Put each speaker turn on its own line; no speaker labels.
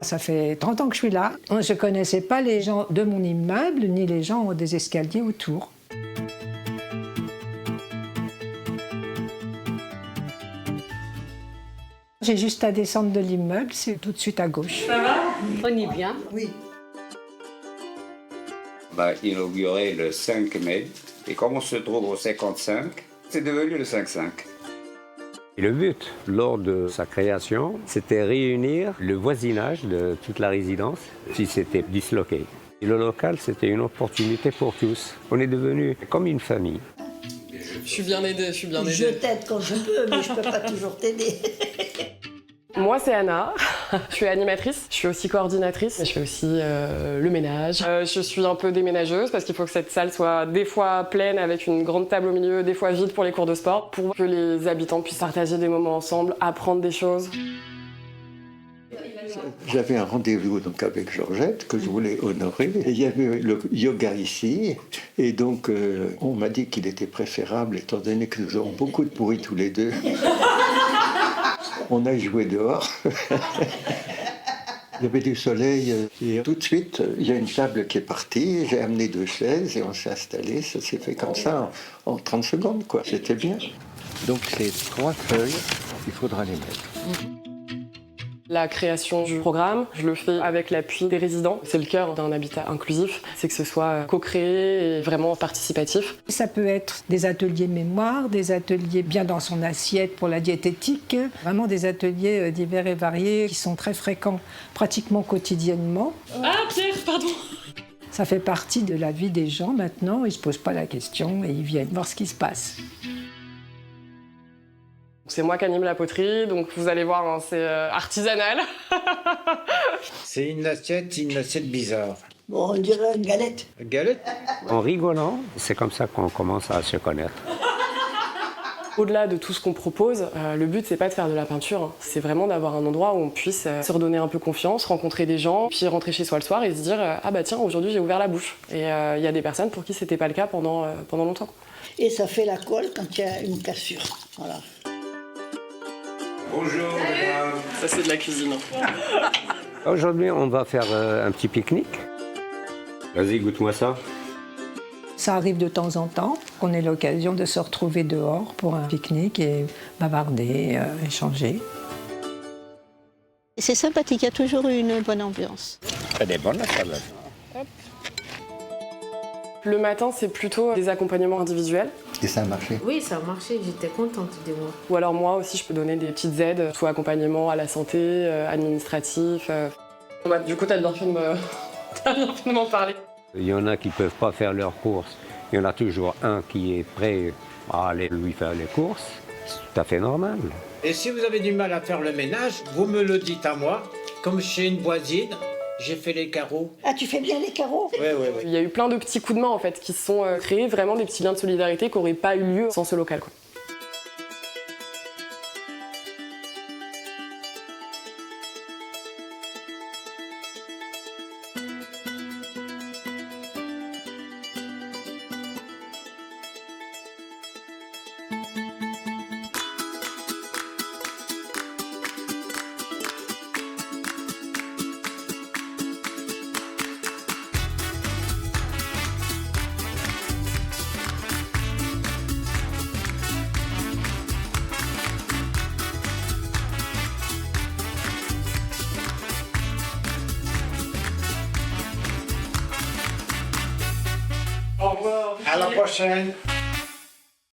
Ça fait 30 ans que je suis là. Je ne connaissais pas les gens de mon immeuble, ni les gens des escaliers autour. J'ai juste à descendre de l'immeuble, c'est tout de suite à gauche.
Ça va? On y vient?
Oui.
Inauguré le 5 mai, et comme on se trouve au 55, c'est devenu le 5-5.
Et le but, lors de sa création, c'était réunir le voisinage de toute la résidence si c'était disloqué. Et le local, c'était une opportunité pour tous. On est devenus comme une famille.
Je suis bien aidée,
Je t'aide quand je peux, mais je peux pas toujours t'aider.
Moi, c'est Anna. Je suis animatrice. Je suis aussi coordinatrice. Je fais aussi le ménage. Je suis un peu déménageuse parce qu'il faut que cette salle soit des fois pleine avec une grande table au milieu, des fois vide pour les cours de sport, pour que les habitants puissent partager des moments ensemble, apprendre des choses.
J'avais un rendez-vous donc avec Georgette que je voulais honorer. Et il y avait le yoga ici. Et donc, on m'a dit qu'il était préférable, étant donné que nous avons beaucoup de bruit tous les deux. On a joué dehors. Il y avait du soleil. Et tout de suite, il y a une table qui est partie. J'ai amené 2 chaises et on s'est installé. Ça s'est fait comme ça en 30 secondes, quoi. C'était bien. Donc, ces 3 feuilles, il faudra les mettre.
La création du programme, je le fais avec l'appui des résidents. C'est le cœur d'un habitat inclusif, c'est que ce soit co-créé et vraiment participatif.
Ça peut être des ateliers mémoire, des ateliers bien dans son assiette pour la diététique, vraiment des ateliers divers et variés qui sont très fréquents pratiquement quotidiennement.
Ah Pierre, pardon.
Ça fait partie de la vie des gens maintenant, ils ne se posent pas la question et ils viennent voir ce qui se passe.
C'est moi qui anime la poterie, donc vous allez voir, hein, c'est artisanal.
C'est une assiette bizarre.
Bon, on dirait une galette.
Une galette?
En rigolant, c'est comme ça qu'on commence à se connaître.
Au-delà de tout ce qu'on propose, le but c'est pas de faire de la peinture, hein. C'est vraiment d'avoir un endroit où on puisse se redonner un peu confiance, rencontrer des gens, puis rentrer chez soi le soir et se dire ah bah tiens, aujourd'hui j'ai ouvert la bouche. Et il y a des personnes pour qui c'était pas le cas pendant longtemps.
Et ça fait la colle quand il y a une cassure. Voilà.
Bonjour, madame.
Ça c'est de la cuisine.
Aujourd'hui, on va faire un petit pique-nique. Vas-y, goûte-moi ça.
Ça arrive de temps en temps qu'on ait l'occasion de se retrouver dehors pour un pique-nique et bavarder, échanger.
C'est sympathique, il y a toujours eu une bonne ambiance.
Elle est bonne, la salade.
Le matin, c'est plutôt des accompagnements individuels.
Et ça a marché.
Oui, ça a marché, j'étais contente de moi.
Ou alors moi aussi, je peux donner des petites aides, soit accompagnement à la santé, administratif. Du coup, t'as bien fait de m'en parler.
Il y en a qui ne peuvent pas faire leurs courses. Il y en a toujours un qui est prêt à aller lui faire les courses. C'est tout à fait normal.
Et si vous avez du mal à faire le ménage, vous me le dites à moi. Comme chez une voisine, j'ai fait les carreaux.
Ah, tu fais bien les carreaux?
Oui.
Il y a eu plein de petits coups de main en fait qui se sont créés, vraiment des petits liens de solidarité qui n'auraient pas eu lieu sans ce local, quoi.
Au revoir. À la prochaine.